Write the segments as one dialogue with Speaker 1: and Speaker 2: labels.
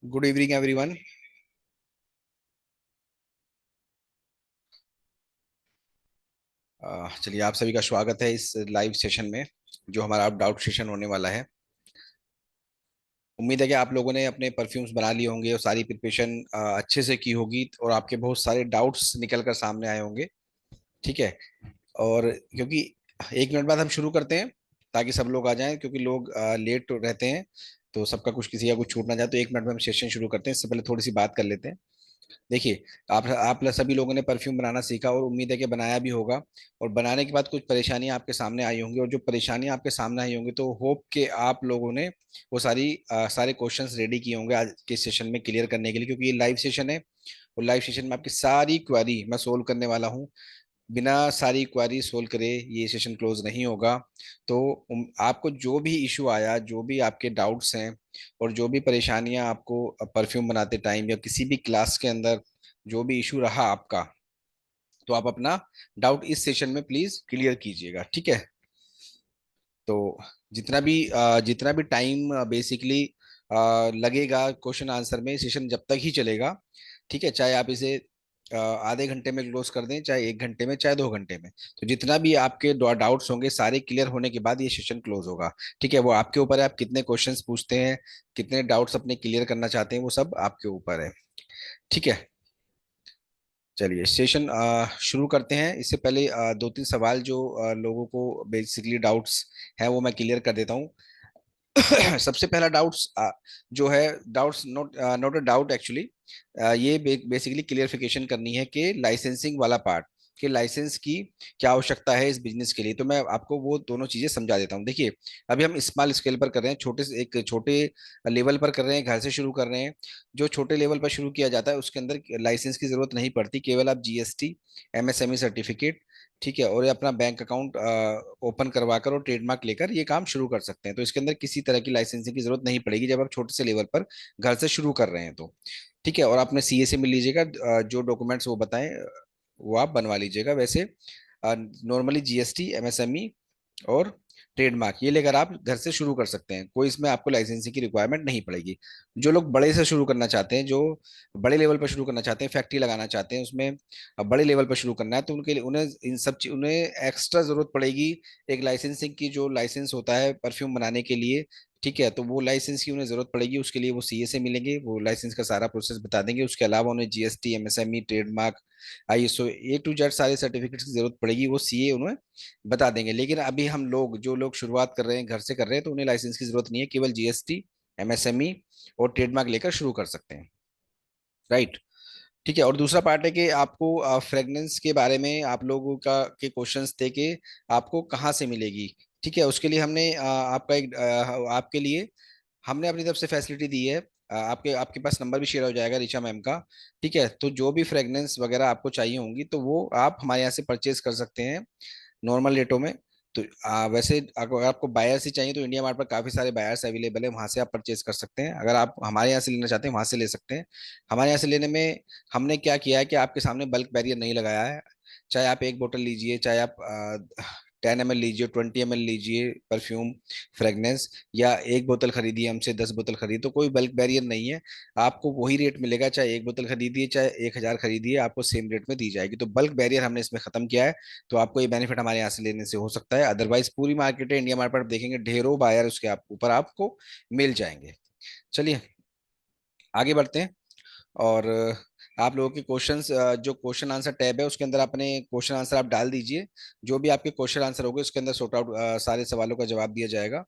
Speaker 1: Good evening everyone. चलिए, आप सभी का स्वागत है इस लाइव सेशन में जो हमारा अब डाउट सेशन होने वाला है। उम्मीद है कि आप लोगों ने अपने परफ्यूम्स बना लिए होंगे और सारी प्रिपरेशन अच्छे से की होगी और आपके बहुत सारे डाउट्स निकल कर सामने आए होंगे। ठीक है। और क्योंकि 1 मिनट बाद हम शुरू करते हैं ताकि सब लोग आ जाएं, क्योंकि लोग लेट रहते हैं तो सबका कुछ किसी का कुछ छूट ना जाए। तो 1 मिनट में हम सेशन शुरू करते हैं। इससे पहले थोड़ी सी बात कर लेते हैं। देखिए, आप सभी लोगों ने परफ्यूम बनाना सीखा और उम्मीद है कि बनाया भी होगा। और बनाने के बाद कुछ परेशानियां आपके सामने आई होंगी, और जो परेशानियां आपके सामने आई होंगी तो होप के आप लोगों ने वो सारे क्वेश्चंस रेडी किए होंगे आज के सेशन में क्लियर करने के लिए, क्योंकि ये लाइव सेशन है। और लाइव सेशन में आपकी सारी क्वेरी मैं सोल्व करने वाला हूँ। बिना सारी क्वेरी सोल्व करे ये सेशन क्लोज नहीं होगा। तो आपको जो भी इशू आया, जो भी आपके डाउट्स हैं और जो भी परेशानियां आपको परफ्यूम बनाते टाइम या किसी भी क्लास के अंदर जो भी इशू रहा आपका, तो आप अपना डाउट इस सेशन में प्लीज क्लियर कीजिएगा। ठीक है। तो जितना भी टाइम बेसिकली लगेगा क्वेश्चन आंसर में, सेशन जब तक ही चलेगा। ठीक है, चाहे आप इसे आधे घंटे में क्लोज कर दें, चाहे 1 घंटे में, चाहे 2 घंटे में। तो जितना भी आपके डाउट्स होंगे सारे क्लियर होने के बाद ये सेशन क्लोज होगा। ठीक है, वो आपके ऊपर है, आप कितने क्वेश्चंस पूछते हैं, कितने डाउट्स अपने क्लियर करना चाहते हैं, वो सब आपके ऊपर है। ठीक है। चलिए सेशन शुरू करते हैं। इससे पहले 2-3 सवाल जो लोगों को बेसिकली डाउट्स है वो मैं क्लियर कर देता हूँ। सबसे पहला डाउट्स जो है, doubts not not a doubt actually, ये बेसिकली क्लियरिफिकेशन करनी है कि लाइसेंसिंग वाला पार्ट, कि लाइसेंस की क्या आवश्यकता है इस बिजनेस के लिए। तो मैं आपको वो दोनों चीजें समझा देता हूँ। देखिए, अभी हम स्मॉल स्केल पर कर रहे हैं, एक छोटे लेवल पर कर रहे हैं, घर से शुरू कर रहे हैं। जो छोटे लेवल पर शुरू किया जाता है उसके अंदर लाइसेंस की जरूरत नहीं पड़ती। केवल आप जीएसटी, एमएसएमई सर्टिफिकेट, ठीक है, और ये अपना बैंक अकाउंट ओपन करवा कर और ट्रेडमार्क लेकर ये काम शुरू कर सकते हैं। तो इसके अंदर किसी तरह की लाइसेंसिंग की जरूरत नहीं पड़ेगी जब आप छोटे से लेवल पर घर से शुरू कर रहे हैं तो। ठीक है, और आपने सीए से मिल लीजिएगा, जो डॉक्यूमेंट्स वो बताएं वो आप बनवा लीजिएगा। वैसे नॉर्मली जीएसटी, एमएसएमई और ट्रेडमार्क ये लेकर आप घर से शुरू कर सकते हैं। कोई इसमें आपको लाइसेंसिंग की रिक्वायरमेंट नहीं पड़ेगी। जो लोग बड़े से शुरू करना चाहते हैं, जो बड़े लेवल पर शुरू करना चाहते हैं, फैक्ट्री लगाना चाहते हैं, उसमें अब बड़े लेवल पर शुरू करना है, तो उनके लिए उन्हें एक्स्ट्रा जरूरत पड़ेगी एक लाइसेंसिंग की। जो लाइसेंस होता है परफ्यूम बनाने के लिए, ठीक है, तो वो लाइसेंस की उन्हें जरूरत पड़ेगी। उसके लिए वो सीए से मिलेंगे, वो लाइसेंस का सारा प्रोसेस बता देंगे। उसके अलावा उन्हें GST, MSME, trademark, ISO, A to Z सारे सर्टिफिकेट्स की जरूरत पड़ेगी। वो सीए उन्हें बता देंगे। लेकिन अभी जो लोग शुरुआत कर रहे हैं, घर से कर रहे हैं, तो उन्हें लाइसेंस की जरूरत नहीं है। केवल जीएसटी, एमएसएमई और ट्रेडमार्क लेकर शुरू कर सकते हैं। राइट। ठीक है, और दूसरा पार्ट है कि आपको फ्रेगनेंस के बारे में आप लोगों का के क्वेश्चंस थे कि आपको कहाँ से मिलेगी। ठीक है, उसके लिए आपके लिए हमने अपनी तरफ से फैसिलिटी दी है। आपके आपके पास नंबर भी शेयर हो जाएगा ऋचा मैम का। ठीक है, तो जो भी फ्रेगनेंस वगैरह आपको चाहिए होंगी तो वो आप हमारे यहाँ से परचेज कर सकते हैं नॉर्मल रेटों में। तो वैसे अगर आपको बायर्स ही चाहिए तो इंडिया मार्ट पर काफी सारे बायर्स अवेलेबल है, वहां से आप परचेज कर सकते हैं। अगर आप हमारे यहाँ से लेना चाहते हैं वहां से ले सकते हैं। हमारे यहाँ से लेने में हमने क्या किया है कि आपके सामने बल्क बैरियर नहीं लगाया है। चाहे आप एक बोतल लीजिए, चाहे आप 10 ml लीजिए, 20 ml लीजिए परफ्यूम फ्रेगनेंस, या एक बोतल खरीदिए हमसे, 10 बोतल खरीदिए, तो कोई बल्क बैरियर नहीं है। आपको वही रेट मिलेगा, चाहे एक बोतल खरीदिए, चाहे 1,000 खरीदिए, आपको सेम रेट में दी जाएगी। तो बल्क बैरियर हमने इसमें खत्म किया है। तो आपको ये बेनिफिट हमारे यहाँ से लेने से हो सकता है। अदरवाइज पूरी मार्केट है इंडिया मार्केट पर, आप देखेंगे ढेरों बायर उसके ऊपर आपको मिल जाएंगे। चलिए आगे बढ़ते हैं। और आप लोगों के क्वेश्चंस, जो क्वेश्चन आंसर टैब है उसके अंदर अपने क्वेश्चन आंसर आप डाल दीजिए। जो भी आपके क्वेश्चन आंसर होंगे उसके अंदर सॉर्ट आउट सारे सवालों का जवाब दिया जाएगा।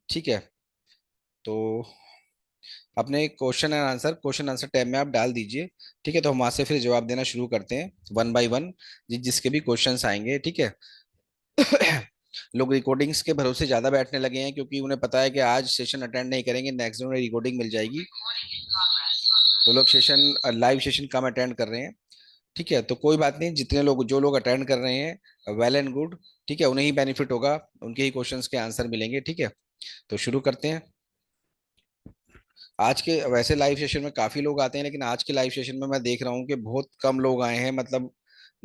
Speaker 1: ठीक है, तो अपने क्वेश्चन आंसर टैब में आप डाल दीजिए। ठीक है, तो हम वहां से फिर जवाब देना शुरू करते हैं वन बाय वन, जिसके भी क्वेश्चंस आएंगे। ठीक है। लोग रिकॉर्डिंग्स के भरोसे ज्यादा बैठने लगे हैं, क्योंकि उन्हें पता है कि आज सेशन अटेंड नहीं करेंगे, नेक्स्ट डे उन्हें रिकॉर्डिंग मिल जाएगी। तो लोग सेशन लाइव सेशन कम अटेंड कर रहे हैं। ठीक है, तो कोई बात नहीं, जो लोग अटेंड कर रहे हैं वेल एंड गुड। ठीक है, उन्हें ही बेनिफिट होगा, उनके ही क्वेश्चंस के आंसर मिलेंगे। ठीक है, तो शुरू करते हैं। आज के वैसे लाइव सेशन में काफी लोग आते हैं, लेकिन आज के लाइव सेशन में मैं देख रहा हूँ कि बहुत कम लोग आए हैं। मतलब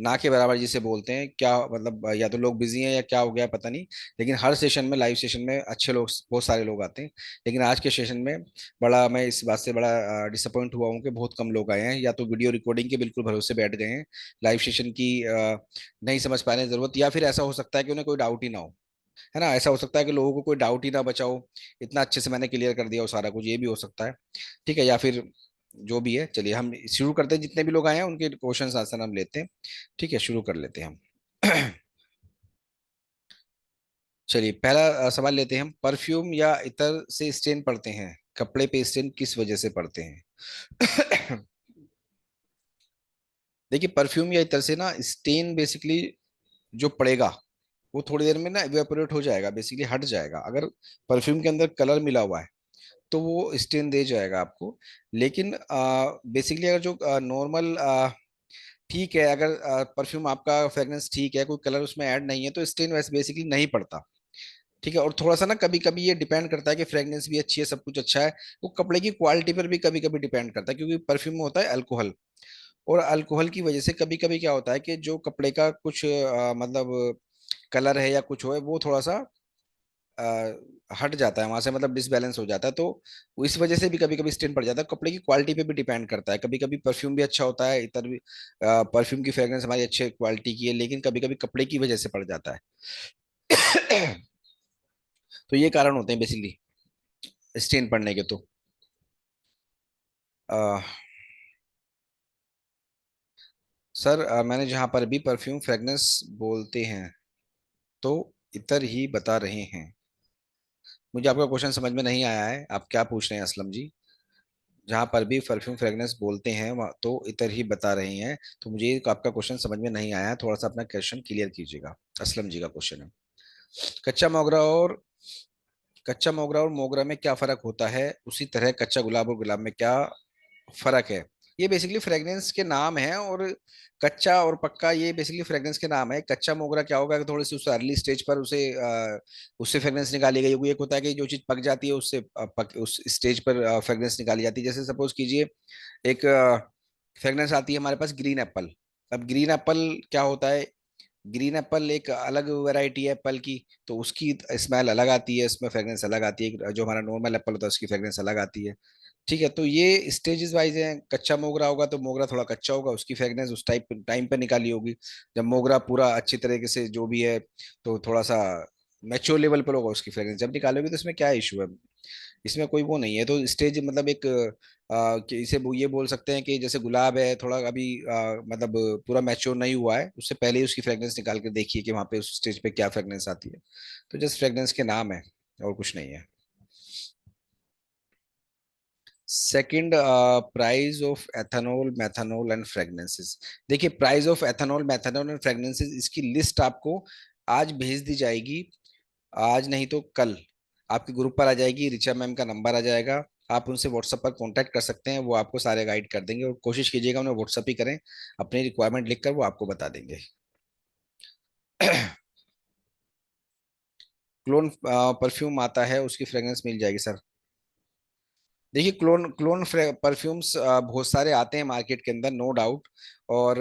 Speaker 1: ना के बराबर जिसे बोलते हैं, क्या मतलब या तो लोग बिजी हैं या क्या हो गया पता नहीं। लेकिन हर सेशन में, लाइव सेशन में अच्छे लोग, बहुत सारे लोग आते हैं। लेकिन आज के सेशन में बड़ा, मैं इस बात से बड़ा डिसअपॉइंट हुआ हूँ कि बहुत कम लोग आए हैं, या तो वीडियो रिकॉर्डिंग के बिल्कुल भरोसे बैठ गए हैं, लाइव सेशन की नहीं समझ पाने की जरूरत, या फिर ऐसा हो सकता है कि उन्हें कोई डाउट ही ना हो। है ना, ऐसा हो सकता है कि लोगों को कोई डाउट ही ना बचाओ, इतना अच्छे से मैंने क्लियर कर दिया हो सारा कुछ, ये भी हो सकता है। ठीक है, या फिर जो भी है, चलिए हम शुरू करते हैं। जितने भी लोग आए हैं उनके क्वेश्चंस आंसर हम लेते हैं। ठीक है, शुरू कर लेते हैं हम। चलिए, पहला सवाल लेते हैं हम। परफ्यूम या इतर से स्टेन पड़ते हैं, कपड़े पे स्टेन किस वजह से पड़ते हैं? देखिए, परफ्यूम या इतर से ना स्टेन बेसिकली जो पड़ेगा, वो थोड़ी देर में ना इवेपोरेट हो जाएगा, बेसिकली हट जाएगा। अगर परफ्यूम के अंदर कलर मिला हुआ है तो वो स्टेन दे जाएगा आपको। लेकिन बेसिकली अगर जो नॉर्मल, ठीक है, अगर परफ्यूम आपका फ्रेग्रेंस ठीक है, कोई कलर उसमें ऐड नहीं है, तो स्टेन वैसे बेसिकली नहीं पड़ता। ठीक है, और थोड़ा सा ना कभी कभी ये डिपेंड करता है कि फ्रेग्रेंस भी अच्छी है, सब कुछ अच्छा है, वो कपड़े की क्वालिटी पर भी कभी कभी डिपेंड करता है, क्योंकि परफ्यूम में होता है अल्कोहल। और अल्कोहल की वजह से कभी कभी क्या होता है कि जो कपड़े का कुछ मतलब कलर है या कुछ हो है, वो थोड़ा सा हट जाता है वहां से, मतलब डिसबैलेंस हो जाता है। तो वो इस वजह से भी कभी कभी स्टेन पड़ जाता है। कपड़े की क्वालिटी पे भी डिपेंड करता है, कभी कभी परफ्यूम भी अच्छा होता है, इतर भी परफ्यूम की फ्रेग्रेंस हमारी अच्छी क्वालिटी की है, लेकिन कभी कभी कपड़े की वजह से पड़ जाता है। तो ये कारण होते हैं बेसिकली स्टेन पड़ने के। तो अ, सर, मैंने जहां पर भी परफ्यूम फ्रेग्रेंस बोलते हैं तो इतर ही बता रहे हैं। मुझे आपका क्वेश्चन समझ में नहीं आया है, आप क्या पूछ रहे हैं असलम जी? जहां पर भी परफ्यूम फ्रेग्रेंस बोलते हैं तो इतर ही बता रहे हैं, तो मुझे आपका क्वेश्चन समझ में नहीं आया है, थोड़ा सा अपना क्वेश्चन क्लियर कीजिएगा। असलम जी का क्वेश्चन है, कच्चा मोगरा और कच्चा मोगरा और मोगरा में क्या फर्क होता है, उसी तरह कच्चा गुलाब और गुलाब में क्या फर्क है। ये बेसिकली फ्रेग्रेंस के नाम है, और कच्चा और पक्का ये बेसिकली फ्रेग्रेंस के नाम है। कच्चा मोगरा क्या होगा कि थोड़ी सी उस अर्ली स्टेज पर उसे उससे फ्रेग्रेंस निकाली गई होगी। एक होता है कि जो चीज पक जाती है उससे उस स्टेज पर फ्रेग्रेंस निकाली जाती है। जैसे सपोज कीजिए, एक फ्रेग्रेंस आती है हमारे पास ग्रीन एप्पल। अब ग्रीन एप्पल क्या होता है, ग्रीन एप्पल एक अलग वैरायटी है एप्पल की, तो उसकी स्मेल अलग आती है, इसमें फ्रेग्रेंस अलग आती है। जो हमारा नॉर्मल एप्पल होता है उसकी फ्रेग्रेंस अलग आती है। ठीक है, तो ये स्टेजेस वाइज है। कच्चा मोगरा होगा तो मोगरा थोड़ा कच्चा होगा, उसकी फ्रेग्रेंस उस टाइप टाइम पे निकाली होगी। जब मोगरा पूरा अच्छी तरीके से जो भी है, तो थोड़ा सा मैच्योर लेवल पर होगा, उसकी फ्रेग्रेंस जब निकालोगे तो इसमें क्या इशू है? इसमें कोई वो नहीं है। तो स्टेज मतलब एक कि इसे ये बोल सकते हैं कि जैसे गुलाब है, थोड़ा अभी मतलब पूरा मैच्योर नहीं हुआ है, उससे पहले ही उसकी फ्रेग्रेंस निकाल के देखिए कि वहां पे उस स्टेज पे क्या फ्रेग्रेंस आती है। तो जस्ट फ्रेग्रेंस के नाम है, और कुछ नहीं है। Second, price of ethanol, methanol and fragrances. देखिए, price of ethanol, methanol and fragrances, इसकी लिस्ट आपको आज भेज दी जाएगी। आज नहीं तो कल आपके ग्रुप पर आ जाएगी, रिचा मैम का नंबर आ जाएगा। आप उनसे व्हाट्सएप पर कांटेक्ट कर सकते हैं, वो आपको सारे गाइड कर देंगे। और कोशिश कीजिएगा उन्हें व्हाट्सएप ही करें, अपनी रिक्वायरमेंट लिखकर वो आपको बता देंगे। क्लोन परफ्यूम आता है, उसकी फ्रेग्रेंस मिल जाएगी सर। देखिए, क्लोन क्लोन परफ्यूम्स बहुत सारे आते हैं मार्केट के अंदर, नो डाउट। और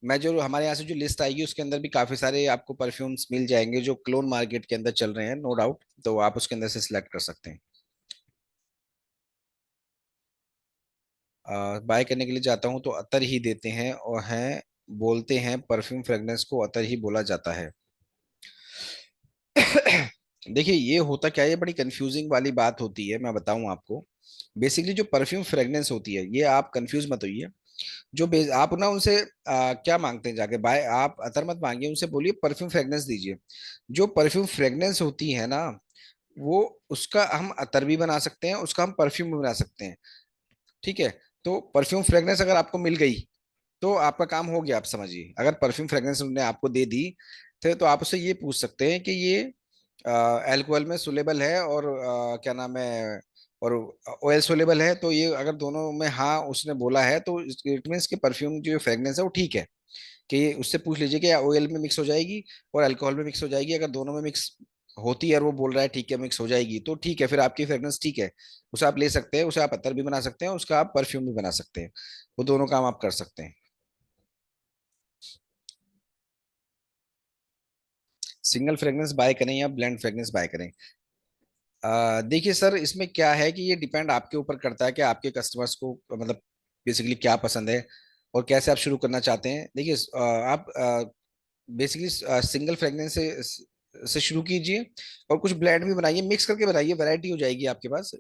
Speaker 1: मैं जो हमारे यहाँ से जो लिस्ट आएगी उसके अंदर भी काफी सारे आपको परफ्यूम्स मिल जाएंगे जो क्लोन मार्केट के अंदर चल रहे हैं, नो डाउट। तो आप उसके अंदर से सिलेक्ट कर सकते हैं। बाय करने के लिए जाता हूँ तो अतर ही देते हैं, और हैं बोलते हैं परफ्यूम फ्रेग्रेंस को अतर ही बोला जाता है। देखिए, ये होता क्या है, ये बड़ी कंफ्यूजिंग वाली बात होती है, मैं बताऊं आपको। बेसिकली जो परफ्यूम फ्रेग्रेंस होती है, ये आप कंफ्यूज मत होइए। आप ना उनसे क्या मांगते हैं जाके, बाय आप अतर मत मांगिए, उनसे बोलिए परफ्यूम फ्रेग्रेंस दीजिए। जो परफ्यूम फ्रेग्रेंस होती है ना, वो उसका हम अतर भी बना सकते हैं, उसका हम परफ्यूम भी बना सकते हैं। ठीक है, तो परफ्यूम फ्रेग्रेंस अगर आपको मिल गई तो आपका काम हो गया, आप समझिए। अगर परफ्यूम फ्रेग्रेंस उन्होंने आपको दे दी तो आप उससे ये पूछ सकते हैं कि ये अल्कोहल में सुलेबल है, और क्या नाम है, और ऑयल सोलेबल है। तो ये अगर दोनों में हाँ उसने बोला है, तो इट मीन्स कि परफ्यूम जो फ्रेग्रेंस है वो ठीक है। कि उससे पूछ लीजिए कि ऑयल में मिक्स हो जाएगी और अल्कोहल में मिक्स हो जाएगी। अगर दोनों में मिक्स होती है और वो बोल रहा है ठीक है मिक्स हो जाएगी, तो ठीक है, फिर आपकी फ्रेग्रेंस ठीक है। उसे आप ले सकते हैं, उसे आप अत्तर भी बना सकते हैं, उसका आप परफ्यूम भी बना सकते हैं। वो दोनों काम आप कर सकते हैं। सिंगल फ्रेग्रेंस बाय करें या ब्लेंड फ्रेग्रेंस बाय करें? देखिए सर, इसमें क्या है कि ये डिपेंड आपके ऊपर करता है कि आपके कस्टमर्स को मतलब बेसिकली क्या पसंद है और कैसे आप शुरू करना चाहते हैं। देखिए आप बेसिकली सिंगल फ्रेग्रेंस से शुरू कीजिए और कुछ ब्लेंड भी बनाइए, मिक्स करके बनाइए, वैरायटी हो जाएगी आपके पास।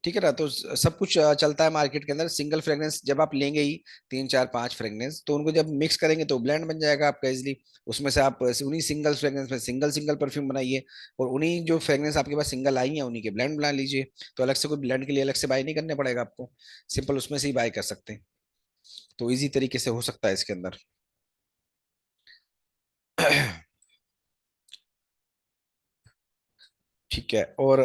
Speaker 1: ठीक है ना? तो सब कुछ चलता है मार्केट के अंदर। सिंगल फ्रेग्रेंस जब आप लेंगे ही, तीन चार पांच फ्रेग्रेंस, तो उनको जब मिक्स करेंगे तो ब्लेंड बन जाएगा आपका इजली। उसमें से आप उन्हीं सिंगल फ्रेग्रेंस में सिंगल सिंगल परफ्यूम बनाइए, और उन्हीं जो फ्रेग्रेंस आपके पास सिंगल आई हैं उन्हीं के ब्लेंड बना लीजिए। तो अलग से कोई ब्लेंड के लिए अलग से बाय नहीं करने पड़ेगा आपको, सिंपल उसमें से ही बाय कर सकते हैं। तो इजी तरीके से हो सकता है इसके अंदर। ठीक है। और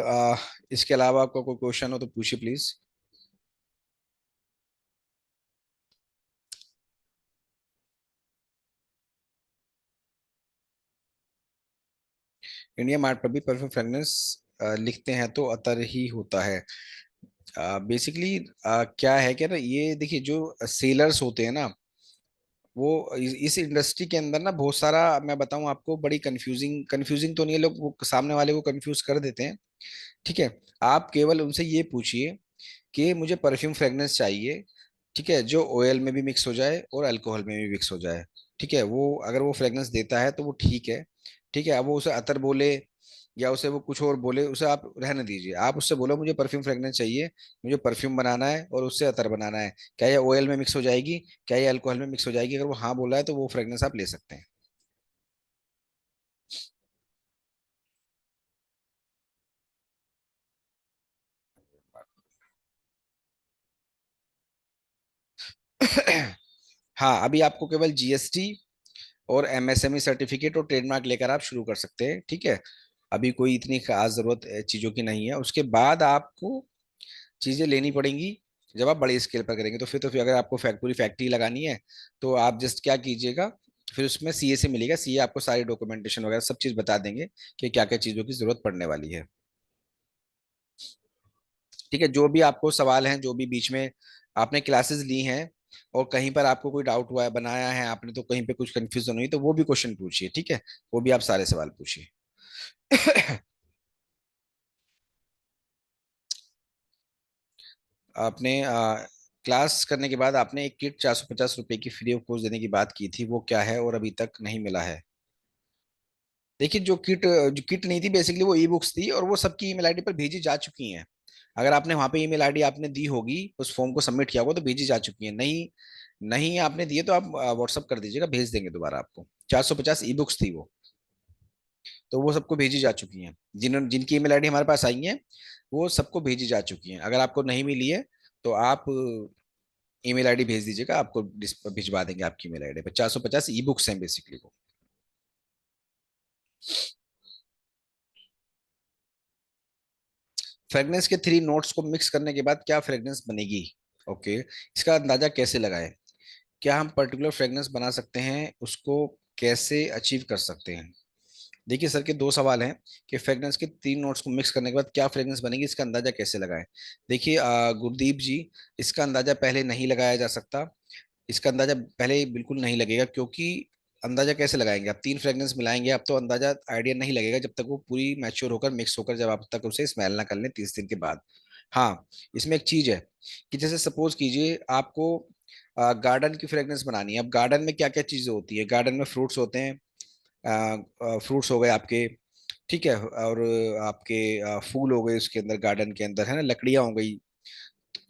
Speaker 1: इसके अलावा आपका कोई क्वेश्चन हो तो पूछिए प्लीज। इंडिया मार्ट पर भी परफ्यूम फ्रेग्रेंस लिखते हैं तो अतर ही होता है। बेसिकली क्या है कि ना, ये देखिए जो सेलर्स होते हैं ना, वो इस इंडस्ट्री के अंदर ना बहुत सारा, मैं बताऊं आपको, बड़ी कंफ्यूजिंग कंफ्यूजिंग तो नहीं है, लोग वो सामने वाले को कंफ्यूज कर देते हैं। ठीक है। आप केवल उनसे ये पूछिए कि मुझे परफ्यूम फ्रेग्रेंस चाहिए, ठीक है, जो ऑयल में भी मिक्स हो जाए और अल्कोहल में भी मिक्स हो जाए। ठीक है, वो अगर वो फ्रेग्रेंस देता है तो वो ठीक है। ठीक है, अब वो उसे अतर बोले या उसे वो कुछ और बोले, उसे आप रहने दीजिए। आप उससे बोलो मुझे परफ्यूम फ्रेग्रेंस चाहिए, मुझे परफ्यूम बनाना है और उससे अतर बनाना है। क्या ये ऑयल में मिक्स हो जाएगी, क्या ये अल्कोहल में मिक्स हो जाएगी? अगर वो हाँ बोला है तो वो फ्रेग्रेंस आप ले सकते हैं। हाँ, अभी आपको केवल जीएसटी और एमएसएमई सर्टिफिकेट और ट्रेडमार्क लेकर आप शुरू कर सकते हैं। ठीक है, अभी कोई इतनी खास जरूरत चीजों की नहीं है। उसके बाद आपको चीजें लेनी पड़ेंगी जब आप बड़े स्केल पर करेंगे। तो फिर अगर आपको पूरी फैक्ट्री लगानी है तो आप जस्ट क्या कीजिएगा, फिर उसमें सीए से मिलेगा, सीए आपको सारी डॉक्यूमेंटेशन वगैरह सब चीज बता देंगे कि क्या क्या चीजों की जरूरत पड़ने वाली है। ठीक है, जो भी आपको सवाल हैं, जो भी बीच में आपने क्लासेस ली हैं और कहीं पर आपको कोई डाउट हुआ है, बनाया है आपने तो कहीं पे कुछ कंफ्यूजन हुई, तो वो भी क्वेश्चन पूछिए। ठीक है, वो भी आप सारे सवाल पूछिए। आपने क्लास करने के बाद आपने एक किट 450 रुपए की फ्री ऑफ कॉस्ट देने की बात की थी, वो क्या है और अभी तक नहीं मिला है? देखिए, जो किट नहीं थी, बेसिकली वो ई बुक्स थी और वो सबकी ईमेल आईडी पर भेजी जा चुकी हैं। अगर आपने वहां पे ईमेल आईडी आपने दी होगी, उस फॉर्म को सबमिट किया होगा, तो भेजी जा चुकी है। नहीं, नहीं आपने दिए तो आप व्हाट्सअप कर दीजिएगा, भेज देंगे दोबारा आपको। 450 ई बुक्स थी वो, तो वो सबको भेजी जा चुकी हैं। जिनकी ईमेल आईडी हमारे पास आई है, वो सबको भेजी जा चुकी हैं। अगर आपको नहीं मिली है तो आप ईमेल आईडी भेज दीजिएगा, आपको भिजवा देंगे आपकी ईमेल आईडी पे। 450 ई बुक्स हैं बेसिकली वो। फ्रेग्रेंस के थ्री नोट्स को मिक्स करने के बाद क्या फ्रेग्रेंस बनेगी? ओके, इसका अंदाजा कैसे लगाएं? क्या हम पर्टिकुलर फ्रेग्रेंस बना सकते हैं, उसको कैसे अचीव कर सकते हैं? देखिए सर, के दो सवाल हैं कि फ्रेग्रेंस के तीन नोट्स को मिक्स करने के बाद क्या फ्रेग्रेंस बनेगी, इसका अंदाजा कैसे लगाएं। देखिए गुरदीप जी, इसका अंदाजा पहले नहीं लगाया जा सकता। इसका अंदाजा पहले बिल्कुल नहीं लगेगा, क्योंकि अंदाजा कैसे लगाएंगे? आप तीन फ्रेग्रेंस मिलाएंगे, आप तो अंदाजा आइडिया नहीं लगेगा जब तक वो पूरी मैच्योर होकर मिक्स होकर, जब आप तक उसे स्मेल ना कर लें 30 दिन के बाद। हाँ, इसमें एक चीज है कि जैसे सपोज कीजिए आपको गार्डन की फ्रेग्रेंस बनानी है। अब गार्डन में क्या क्या चीजें होती है? गार्डन में फ्रूट्स होते हैं, फ्रूट्स हो गए आपके, ठीक है, और आपके फूल हो गए उसके अंदर, गार्डन के अंदर है ना, लकड़ियां हो गई,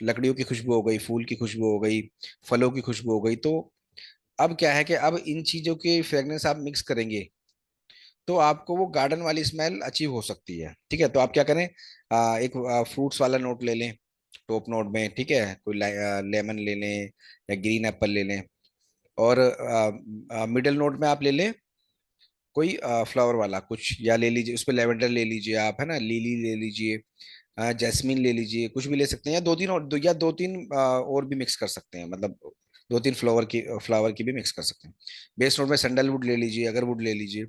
Speaker 1: लकड़ियों की खुशबू हो गई, फूल की खुशबू हो गई, फलों की खुशबू हो गई। तो अब क्या है कि अब इन चीजों की फ्रेग्रेंस आप मिक्स करेंगे तो आपको वो गार्डन वाली स्मेल अचीव हो सकती है। ठीक है, तो आप क्या करें, एक फ्रूट्स वाला नोट ले लें टॉप नोट में, ठीक है, कोई लेमन ले लें या ग्रीन एप्पल ले लें। और मिडिल नोट में आप ले लें कोई फ्लावर वाला कुछ, या ले लीजिए उस पे लेवेंडर ले लीजिए आप, है ना, लिली ले लीजिए, जैस्मिन ले लीजिए, कुछ भी ले सकते हैं, या दो तीन और या दो तीन और भी मिक्स कर सकते हैं, मतलब दो तीन फ्लावर की भी मिक्स कर सकते हैं। बेस नोट में सैंडलवुड ले लीजिए, अगरवुड ले लीजिए।